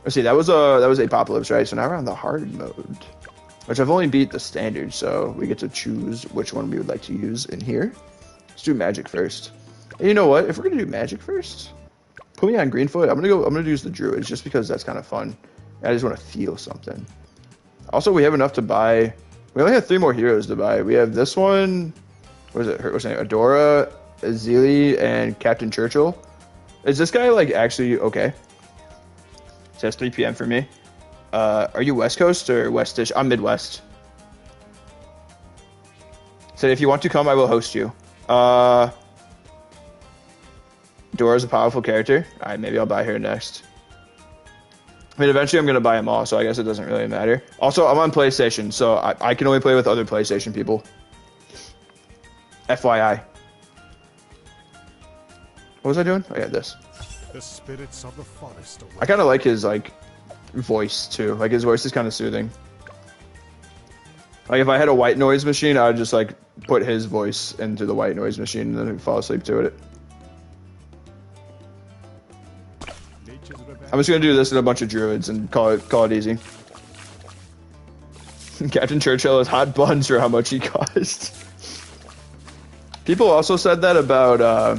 Let's see, that was Apocalypse, right? So now we're on the hard mode, which I've only beat the standard, so we get to choose which one we would like to use in here. Let's do magic first. And you know what? If we're gonna do magic first, put me on Greenfoot. I'm gonna use the druids just because that's kind of fun. I just want to feel something. Also, we have enough to buy. We only have 3 more heroes to buy. We have this one. What is it? What's her name? Adora, Azili, and Captain Churchill. Is this guy like actually okay? It says 3 p.m. for me. Are you West Coast or Westish? I'm Midwest. So if you want to come, I will host you. Dora's a powerful character. All right, maybe I'll buy her next. I mean, eventually I'm going to buy them all, so I guess it doesn't really matter. Also, I'm on PlayStation, so I can only play with other PlayStation people. FYI. What was I doing? Oh, yeah, this. The spirits of the forest away. I kind of like his, like, voice, too. Like, his voice is kind of soothing. Like, if I had a white noise machine, I would just, like, put his voice into the white noise machine and then I'd fall asleep to it. I'm just gonna do this in a bunch of druids and call it easy. Captain Churchill has hot buns for how much he cost. People also said that about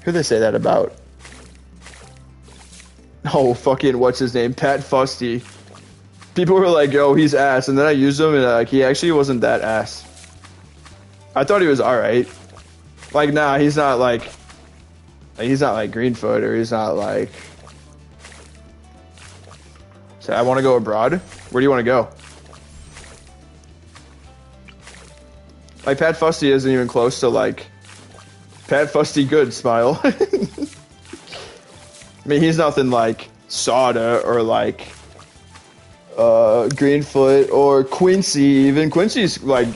who they say that about? Oh, fucking what's his name? Pat Fusty. People were like, "Yo, he's ass," and then I used him and like he actually wasn't that ass. I thought he was all right. Like, nah, he's not like. He's not like Greenfoot, or he's not like... So I want to go abroad? Where do you want to go? Like, Pat Fusty isn't even close to, like... Pat Fusty good, smile. I mean, he's nothing like Sada, or like... Greenfoot, or Quincy, even. Quincy's, like...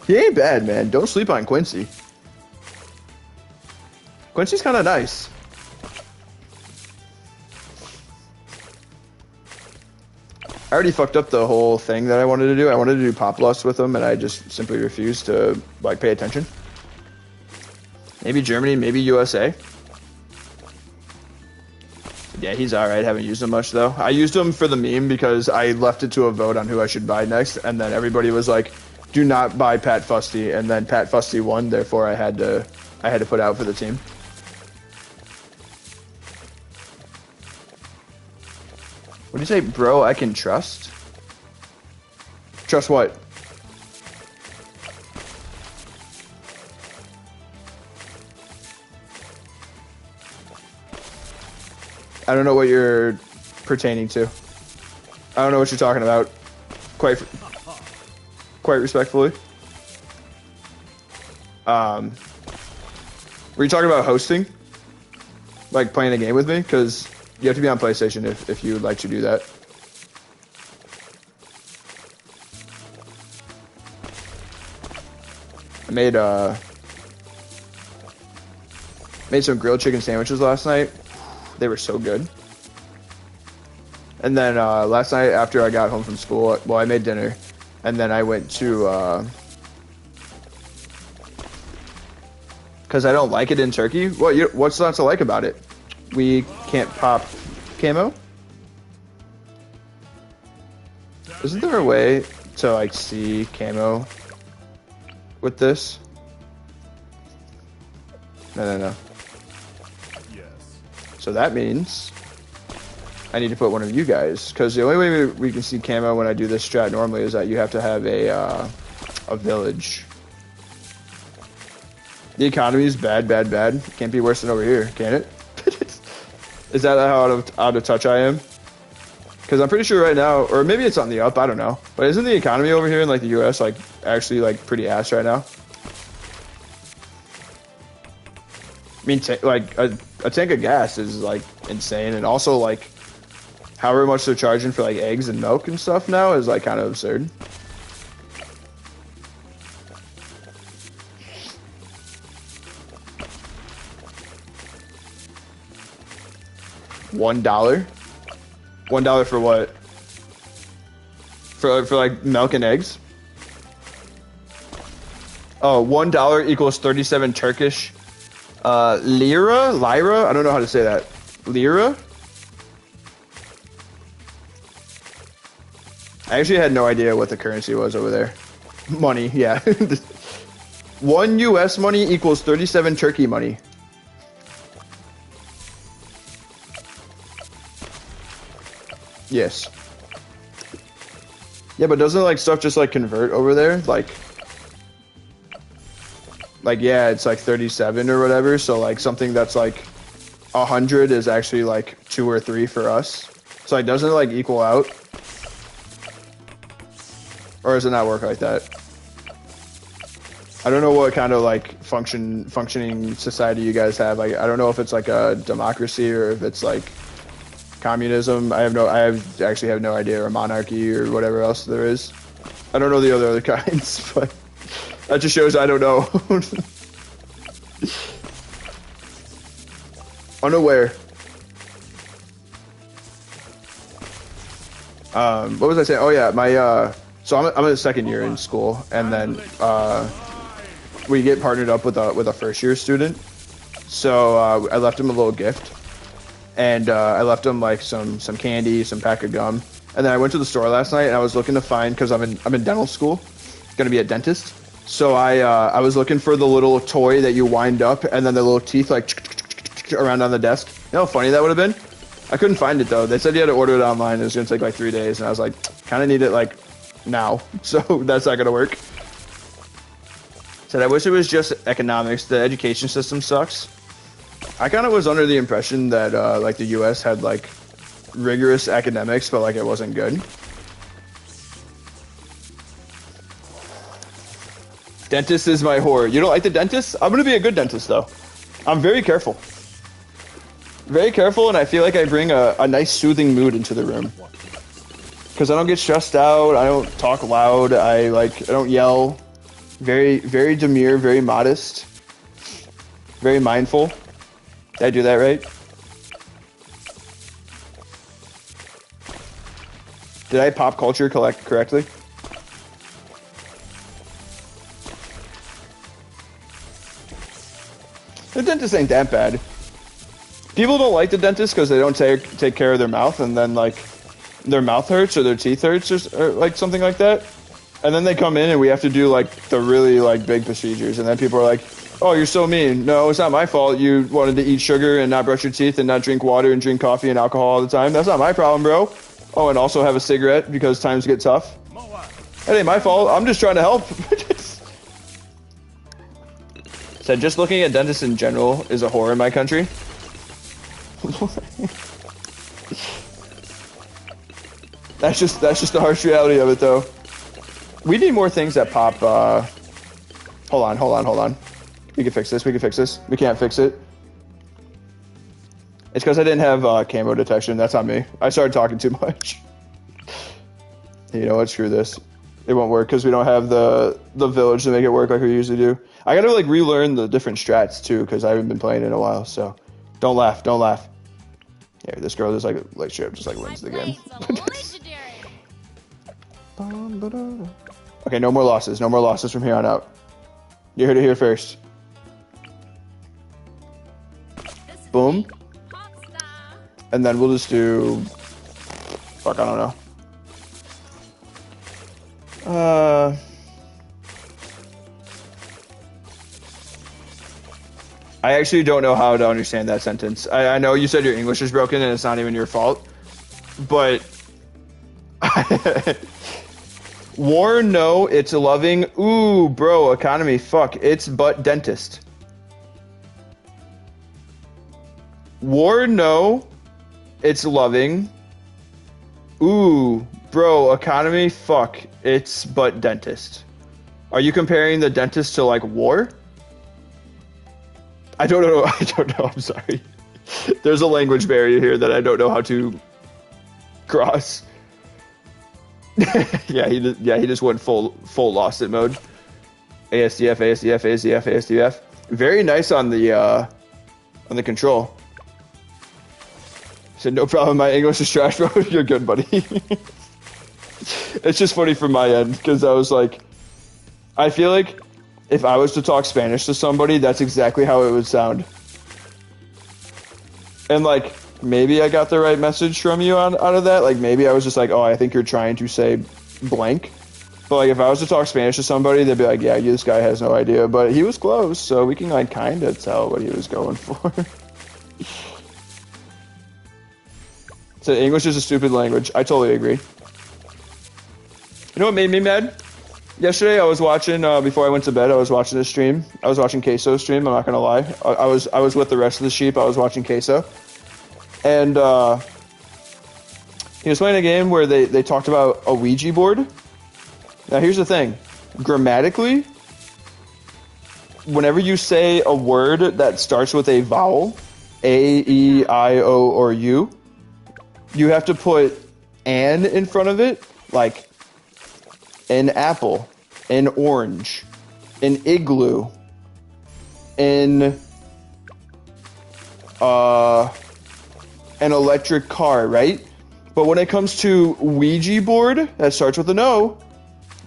He ain't bad, man. Don't sleep on Quincy. Quincy's kind of nice. I already fucked up the whole thing that I wanted to do. I wanted to do Pop Lust with him, and I just simply refused to, like, pay attention. Maybe Germany, maybe USA. Yeah, he's alright. Haven't used him much, though. I used him for the meme because I left it to a vote on who I should buy next, and then everybody was like, do not buy Pat Fusty, and then Pat Fusty won, therefore I had to put out for the team. What do you say, bro? I can trust? Trust what? I don't know what you're pertaining to. I don't know what you're talking about. Quite respectfully. Were you talking about hosting? Like playing a game with me? Because you have to be on PlayStation if you would like to do that. I made some grilled chicken sandwiches last night. They were so good. And then last night after I got home from school, well, I made dinner, and then I went to because I don't like it in Turkey. What's not to like about it? We can't pop camo? Isn't there a way to, like, see camo with this? No. Yes. So that means I need to put one of you guys, because the only way we can see camo when I do this strat normally is that you have to have a village. The economy is bad. Can't be worse than over here, can it? Is that how out of touch I am? Because I'm pretty sure right now, or maybe it's on the up, I don't know. But isn't the economy over here in like the US like actually like pretty ass right now? I mean, like a tank of gas is like insane, and also like however much they're charging for like eggs and milk and stuff now is like kind of absurd. $1? $1 for what? For like milk and eggs? Oh, $1 equals 37 Turkish lira? I don't know how to say that. Lira? I actually had no idea what the currency was over there. Money, yeah. 1 US money equals 37 Turkey money. Yes. Yeah, but doesn't like stuff just like convert over there? Like yeah, it's like 37 or whatever. So like something that's like 100 is actually like 2 or 3 for us. So like doesn't it like equal out? Or does it not work like that? I don't know what kind of like functioning society you guys have. Like I don't know if it's like a democracy or if it's like communism. I actually have no idea, or monarchy or whatever else there is. I don't know the other kinds, but that just shows I don't know. Unaware. What was I saying? Oh yeah, my so I'm in the second year in school, and then we get partnered up with a first year student. So I left him a little gift, and I left him like some candy, some pack of gum, and then I went to the store last night and I was looking to find, because I'm in dental school, gonna be a dentist. So I was looking for the little toy that you wind up, and then the little teeth like around on the desk. You know how funny that would have been? I couldn't find it though. They said you had to order it online. It was gonna take like 3 days, and I was like, kind of need it like now, so that's not gonna work. Said I wish it was just economics. The education system sucks. I kind of was under the impression that like the U.S. had like rigorous academics, but like it wasn't good. Dentist is my whore. You don't like the dentist? I'm gonna be a good dentist though. I'm very careful. Very careful, and I feel like I bring a nice soothing mood into the room. Because I don't get stressed out, I don't talk loud, I don't yell. Very demure, very modest. Very mindful. Did I do that right? Did I pop culture correctly? The dentist ain't that bad. People don't like the dentist because they don't take care of their mouth, and then like their mouth hurts or their teeth hurts or like something like that. And then they come in and we have to do like the really like big procedures, and then people are like, "Oh, you're so mean." No, it's not my fault. You wanted to eat sugar and not brush your teeth and not drink water and drink coffee and alcohol all the time. That's not my problem, bro. Oh, and also have a cigarette because times get tough. That ain't my fault. I'm just trying to help. Said just looking at dentists in general is a horror in my country. That's just the harsh reality of it, though. We need more things that pop. Hold on. We can fix this. We can't fix it. It's because I didn't have camo detection. That's on me. I started talking too much. You know what? Screw this. It won't work because we don't have the village to make it work like we usually do. I gotta like relearn the different strats too because I haven't been playing in a while. So don't laugh. Yeah, this girl just like straight up just like wins the game. Okay, no more losses. No more losses from here on out. You heard it here first. Boom. And then we'll just do... Fuck, I don't know. I actually don't know how to understand that sentence. I know you said your English is broken and it's not even your fault. But... War, no, it's loving. Ooh, bro, economy, fuck, it's but dentist. War, no, it's loving. Ooh, bro, economy, fuck, it's but dentist. Are you comparing the dentist to, like, war? I don't know, I'm sorry. There's a language barrier here that I don't know how to cross. Yeah, he just went full lost it mode. ASDF. Very nice on the control. Said no problem. My English is trash, bro. You're good, buddy. It's just funny from my end because I was like, I feel like if I was to talk Spanish to somebody, that's exactly how it would sound. And like, maybe I got the right message from you out of that. Like, maybe I was just like, oh, I think you're trying to say blank. But, like, if I was to talk Spanish to somebody, they'd be like, yeah, this guy has no idea. But he was close, so we can, like, kind of tell what he was going for. So English is a stupid language. I totally agree. You know what made me mad? Yesterday I was watching, before I went to bed, I was watching a stream. I was watching Queso's stream, I'm not going to lie. I was with the rest of the sheep, I was watching Queso. And he was playing a game where they talked about a Ouija board. Now here's the thing. Grammatically, whenever you say a word that starts with a vowel, A, E, I, O, or U, you have to put an in front of it, like an apple, an orange, an igloo, an electric car, right? But when it comes to Ouija board, that starts with an O,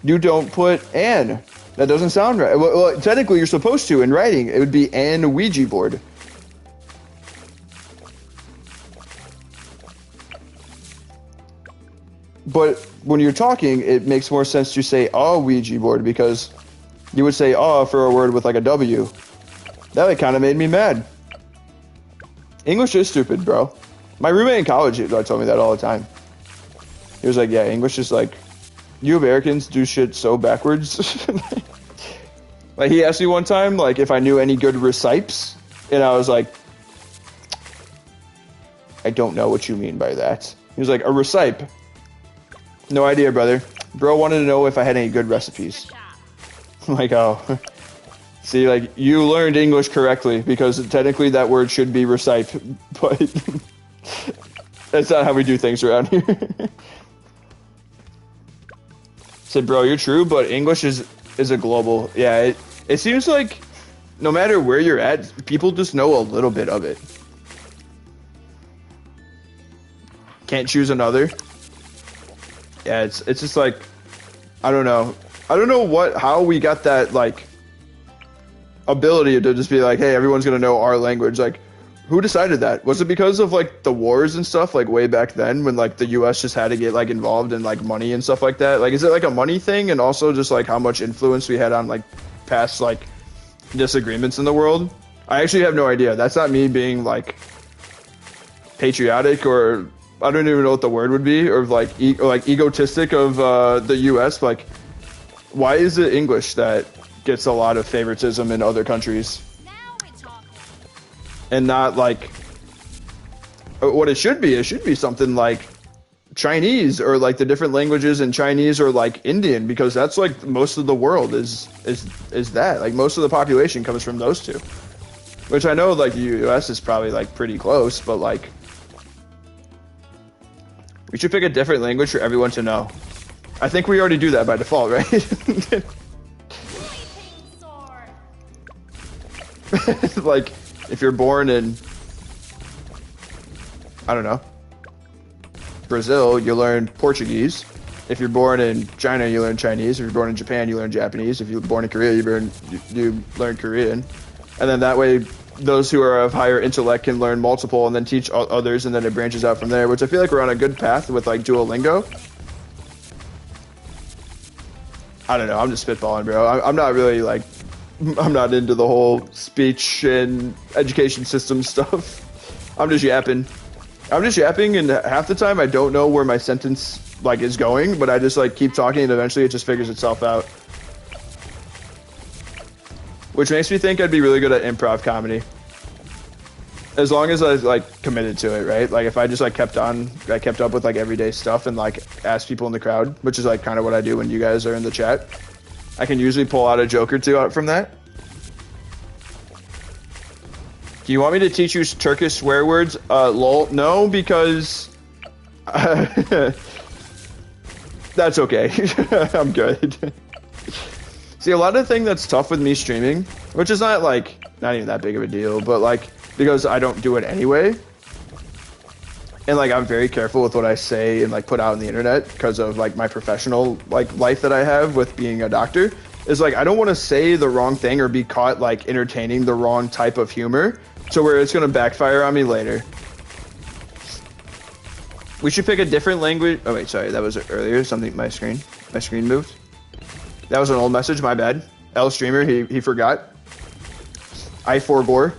you don't put an. That doesn't sound right. Well, technically you're supposed to in writing. It would be an Ouija board. But when you're talking, it makes more sense to say a Ouija board because you would say for a word with like a W. That like, kind of made me mad. English is stupid, bro. My roommate in college told me that all the time. He was like, yeah, English is like, you Americans do shit so backwards. Like he asked me one time, like if I knew any good recipes, and I was like, I don't know what you mean by that. He was like, a recipe. No idea, brother. Bro wanted to know if I had any good recipes. I'm like, oh. See, like, you learned English correctly, because technically that word should be recite, but that's not how we do things around here. Said, bro, you're true, but English is a global. Yeah, it seems like no matter where you're at, people just know a little bit of it. Can't choose another. Yeah, it's just like, I don't know how we got that like ability to just be like, hey, everyone's gonna know our language. Like, who decided that? Was it because of like the wars and stuff like way back then when like the US just had to get like involved in like money and stuff like that? Like, is it like a money thing, and also just like how much influence we had on like past like disagreements in the world? I actually have no idea. That's not me being like patriotic, or I don't even know what the word would be, or like egotistic of the US. Like, why is it English that gets a lot of favoritism in other countries? Now we're talking. And not like what it should be. It should be something like Chinese, or like the different languages in Chinese, or like Indian, because that's like most of the world is that. Like most of the population comes from those two. Which I know like the US is probably like pretty close, but like we should pick a different language for everyone to know. I think we already do that by default, right? Like, if you're born in, I don't know, Brazil, you learn Portuguese. If you're born in China, you learn Chinese. If you're born in Japan, you learn Japanese. If you're born in Korea, you learn Korean. And then that way, those who are of higher intellect can learn multiple and then teach others, and then it branches out from there, which I feel like we're on a good path with like Duolingo. I don't know, I'm just spitballing, bro. I'm not really like, I'm not into the whole speech and education system stuff. I'm just yapping, and half the time I don't know where my sentence like is going, but I just like keep talking, and eventually it just figures itself out. Which makes me think I'd be really good at improv comedy. As long as I like committed to it, right? Like if I just like kept up with like everyday stuff and like asked people in the crowd, which is like kind of what I do when you guys are in the chat. I can usually pull out a joke or two out from that. Do you want me to teach you Turkish swear words? Lol, no, because that's okay. I'm good. See, a lot of the thing that's tough with me streaming, which is not even that big of a deal, but like, because I don't do it anyway, and like I'm very careful with what I say and like put out on the internet because of like my professional like life that I have with being a doctor, is like I don't want to say the wrong thing or be caught like entertaining the wrong type of humor to where it's gonna backfire on me later. We should pick a different language. Oh wait, sorry, that was earlier. Something my screen moved. That was an old message. My bad. L streamer, he forgot. I forbore.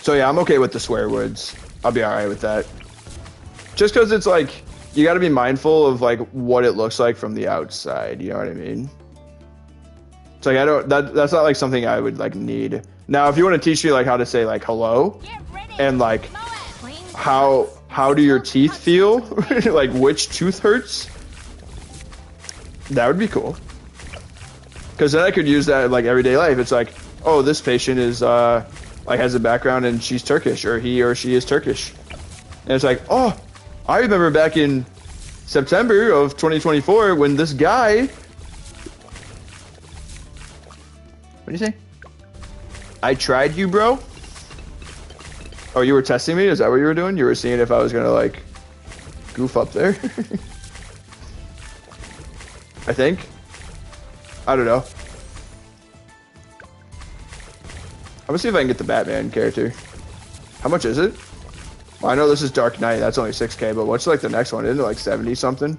So yeah, I'm okay with the swear words. I'll be all right with that. Just because it's like you got to be mindful of like what it looks like from the outside. You know what I mean? It's like I don't. That's not like something I would like need. Now, if you want to teach me like how to say like hello, and like how do your teeth feel, like which tooth hurts, that would be cool. Because then I could use that in like everyday life. It's like, oh, this patient is like has a background and she's Turkish, or he or she is Turkish, and it's like, oh, I remember back in September of 2024 when this guy. What do you say? I tried you, bro. Oh, you were testing me? Is that what you were doing? You were seeing if I was gonna like goof up there? I think. I don't know. I'm gonna see if I can get the Batman character. How much is it? Well, I know this is Dark Knight. That's only 6K, but what's like the next one? Isn't it like 70 something?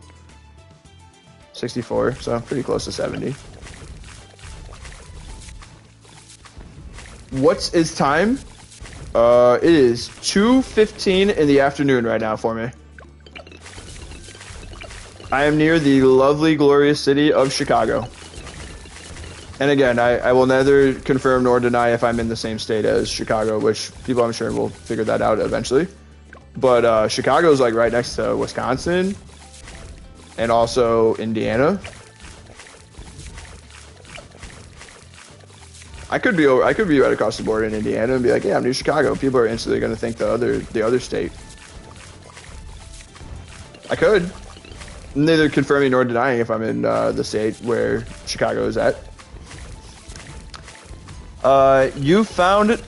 64, so I'm pretty close to 70. What's its time? It is 2:15 in the afternoon right now for me. I am near the lovely, glorious city of Chicago. And again, I will neither confirm nor deny if I'm in the same state as Chicago, which people I'm sure will figure that out eventually. But Chicago is like right next to Wisconsin and also Indiana. I could be right across the border in Indiana and be like, yeah, I'm near Chicago. People are instantly going to think the other state. I could. Neither confirming nor denying if I'm in the state where Chicago is at. You found it.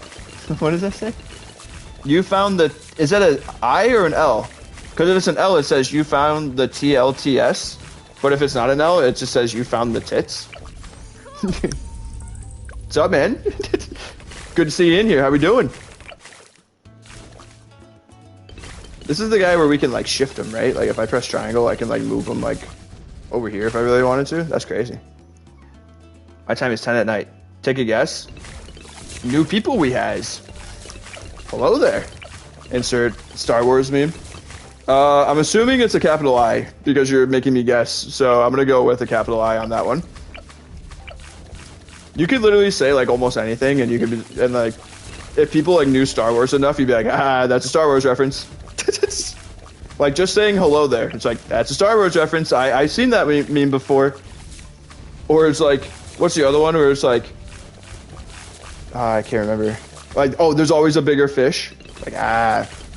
What does that say? You found the. Is that an I or an L? Because if it's an L, it says you found the TLTS. But if it's not an L, it just says you found the tits. What's up, man? Good to see you in here. How we doing? This is the guy where we can like shift him, right? Like if I press triangle, I can like move him like over here if I really wanted to. That's crazy. My time is 10 at night. Take a guess. New people we has. Hello there. Insert Star Wars meme. I'm assuming it's a capital I because you're making me guess. So I'm gonna go with a capital I on that one. You could literally say like almost anything, and you could be, and like if people like knew Star Wars enough, you'd be like, ah, that's a Star Wars reference. Like just saying hello there, it's like that's a Star Wars reference. I've seen that meme before. Or it's like, what's the other one where it's like, I can't remember. Like, oh, there's always a bigger fish. Like,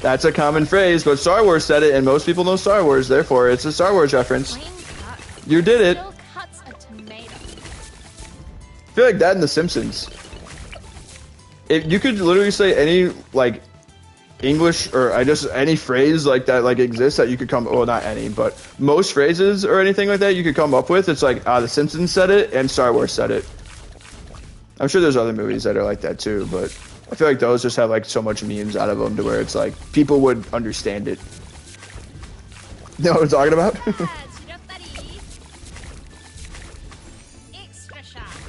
that's a common phrase, but Star Wars said it, and most people know Star Wars, therefore it's a Star Wars reference. You did it. I feel like that in The Simpsons. If you could literally say any like English or any phrase like that like exists that you could come, well, not any, but most phrases or anything like that you could come up with, it's like The Simpsons said it and Star Wars said it. I'm sure there's other movies that are like that too, but I feel like those just have like so much memes out of them to where it's like people would understand it. You know what I'm talking about?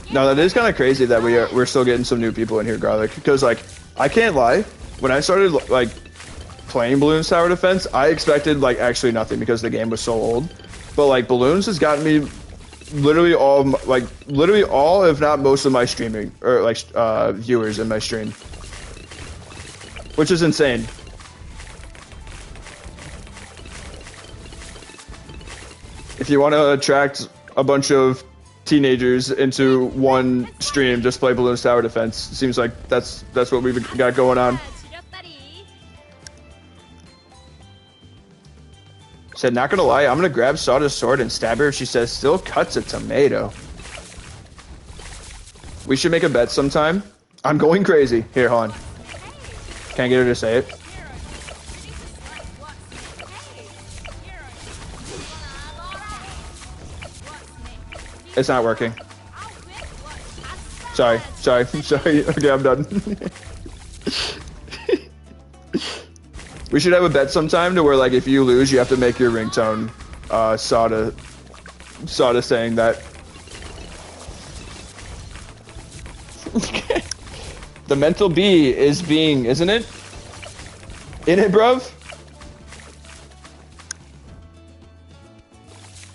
No, that is kind of crazy that we're still getting some new people in here, Garlic. Because like, I can't lie, when I started like playing Bloons Tower Defense, I expected like actually nothing because the game was so old. But like Bloons has gotten me literally all, if not most of my streaming or like viewers in my stream, which is insane. If you want to attract a bunch of teenagers into one stream, just play Bloons Tower Defense. Seems like that's what we've got going on. Said, not gonna lie, I'm gonna grab Sawda's sword and stab her if she says still cuts a tomato. We should make a bet sometime. I'm going crazy. Here, hold on. Can't get her to say it. It's not working. Sorry. Okay, I'm done. We should have a bet sometime to where, like, if you lose, you have to make your ringtone, Sada saying that. The mental B is being, isn't it? In it, bruv?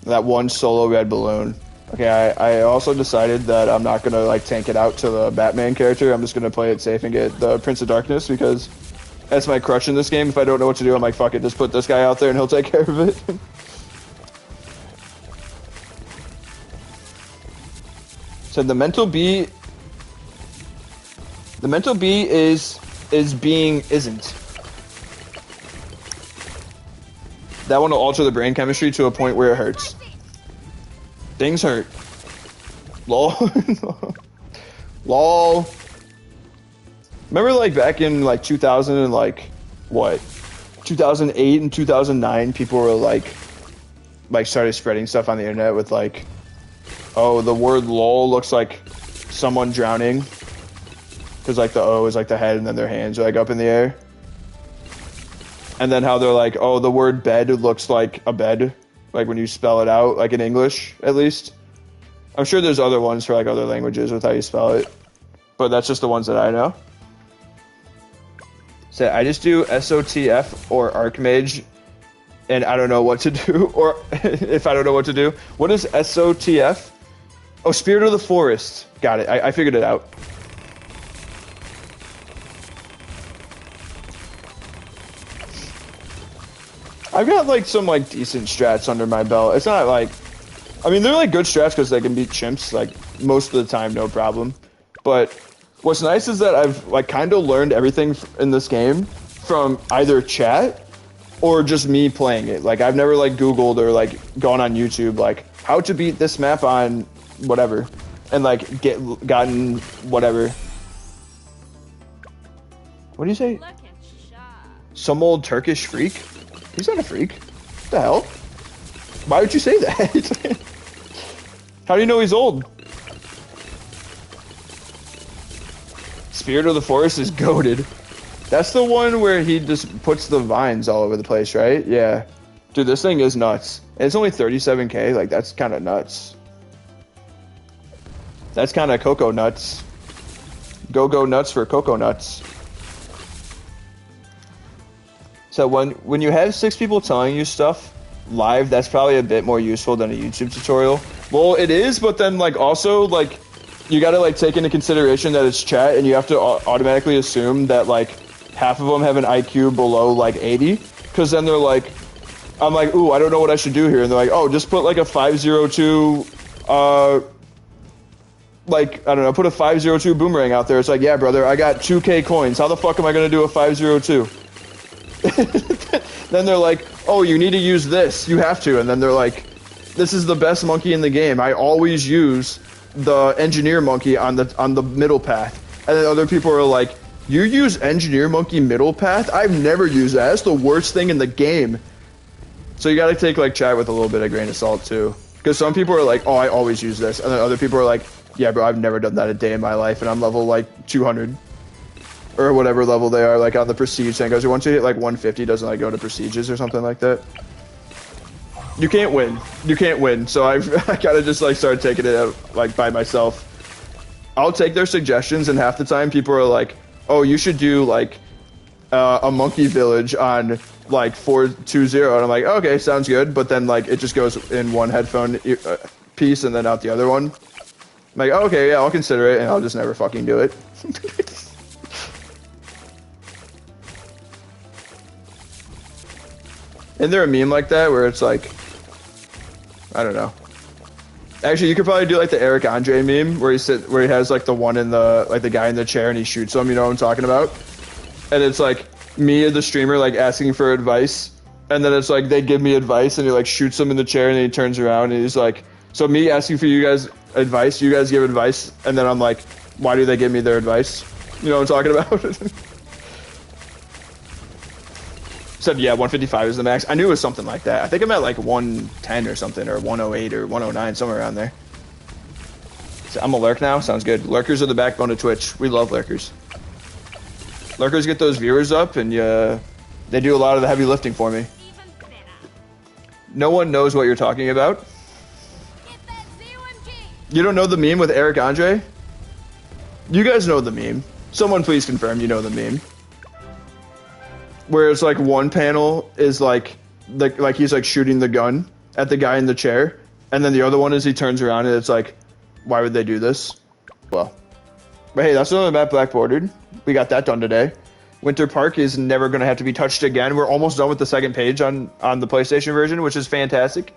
That one solo red balloon. Okay, I also decided that I'm not gonna, like, tank it out to the Batman character. I'm just gonna play it safe and get the Prince of Darkness because that's my crush in this game. If I don't know what to do, I'm like, fuck it, just put this guy out there and he'll take care of it. So the mental B is being isn't. That one will alter the brain chemistry to a point where it hurts. Things hurt. Lol. Lol. Remember, like, back in, like, 2000 and, like, what? 2008 and 2009, people were, like, started spreading stuff on the internet with, like, oh, the word lol looks like someone drowning. Because, like, the O is, like, the head and then their hands are, like, up in the air. And then how they're like, oh, the word bed looks like a bed. Like, when you spell it out, like, in English, at least. I'm sure there's other ones for, like, other languages with how you spell it. But that's just the ones that I know. So I just do SOTF or Archmage, and I don't know what to do. Or if I don't know what to do. What is SOTF? Oh, Spirit of the Forest. Got it. I figured it out. I've got, like, some, like, decent strats under my belt. It's not, like... I mean, they're, like, good strats because they can beat chimps, like, most of the time, no problem. But what's nice is that I've, like, kind of learned everything in this game from either chat or just me playing it. Like, I've never, like, Googled or, like, gone on YouTube, like, how to beat this map on whatever. And, like, gotten whatever. What do you say? Some old Turkish freak? He's not a freak. What the hell? Why would you say that? How do you know he's old? Spirit of the Forest is goated. That's the one where he just puts the vines all over the place, right? Yeah. Dude, this thing is nuts. And it's only 37k. Like, that's kind of nuts. That's kind of cocoa nuts. Go nuts for cocoa nuts. So when you have 6 people telling you stuff live, that's probably a bit more useful than a YouTube tutorial. Well, it is, but then, like, also, like, you gotta, like, take into consideration that it's chat, and you have to automatically assume that, like, half of them have an IQ below, like, 80, because then they're like, I'm like, ooh, I don't know what I should do here, and they're like, oh, just put, like, a 502, like, I don't know, put a 502 boomerang out there. It's like, yeah, brother, I got 2k coins. How the fuck am I gonna do a 502? Then they're like, oh, you need to use this. You have to. And then they're like, this is the best monkey in the game. I always use the engineer monkey on the middle path. And then other people are like, you use engineer monkey middle path? I've never used that. That's the worst thing in the game. So you gotta take, like, chat with a little bit of grain of salt too. Because some people are like, oh, I always use this. And then other people are like, yeah, bro, I've never done that a day in my life. And I'm level, like, 200. Or whatever level they are, like, on the prestige thing. Because once you hit, like, 150, doesn't, like, go to prestiges or something like that. You can't win. You can't win. So I gotta just, like, start taking it out, like, by myself. I'll take their suggestions, and half the time people are like, oh, you should do, like, a monkey village on, like, 420. And I'm like, okay, sounds good. But then, like, it just goes in one headphone piece and then out the other one. I'm like, oh, okay, yeah, I'll consider it, and I'll just never fucking do it. Isn't there a meme like that where it's like, I don't know. Actually, you could probably do like the Eric Andre meme where he has like the one in the, like the guy in the chair and he shoots him, you know what I'm talking about? And it's like me, the streamer, like asking for advice. And then it's like they give me advice and he like shoots him in the chair and then he turns around and he's like, so me asking for you guys advice, you guys give advice. And then I'm like, why do they give me their advice? You know what I'm talking about? Said, yeah, 155 is the max. I knew it was something like that. I think I'm at like 110 or something, or 108 or 109, somewhere around there. So I'm a lurk now? Sounds good. Lurkers are the backbone of Twitch. We love lurkers. Lurkers get those viewers up, and they do a lot of the heavy lifting for me. No one knows what you're talking about. You don't know the meme with Eric Andre? You guys know the meme. Someone please confirm you know the meme. Where it's like one panel is like he's like shooting the gun at the guy in the chair, and then the other one is he turns around and it's like, why would they do this? Well, but hey, that's another map black bordered. We got that done today. Winter Park is never going to have to be touched again. We're almost done with the second page on the PlayStation version, which is fantastic.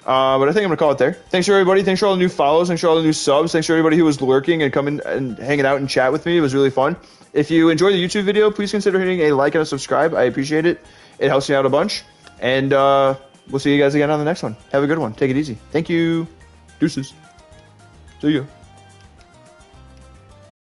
But I think I'm going to call it there. Thanks for everybody. Thanks for all the new follows. Thanks for all the new subs. Thanks for everybody who was lurking and coming and hanging out and chat with me. It was really fun. If you enjoyed the YouTube video, please consider hitting a like and a subscribe. I appreciate it. It helps me out a bunch. And we'll see you guys again on the next one. Have a good one. Take it easy. Thank you. Deuces. See ya.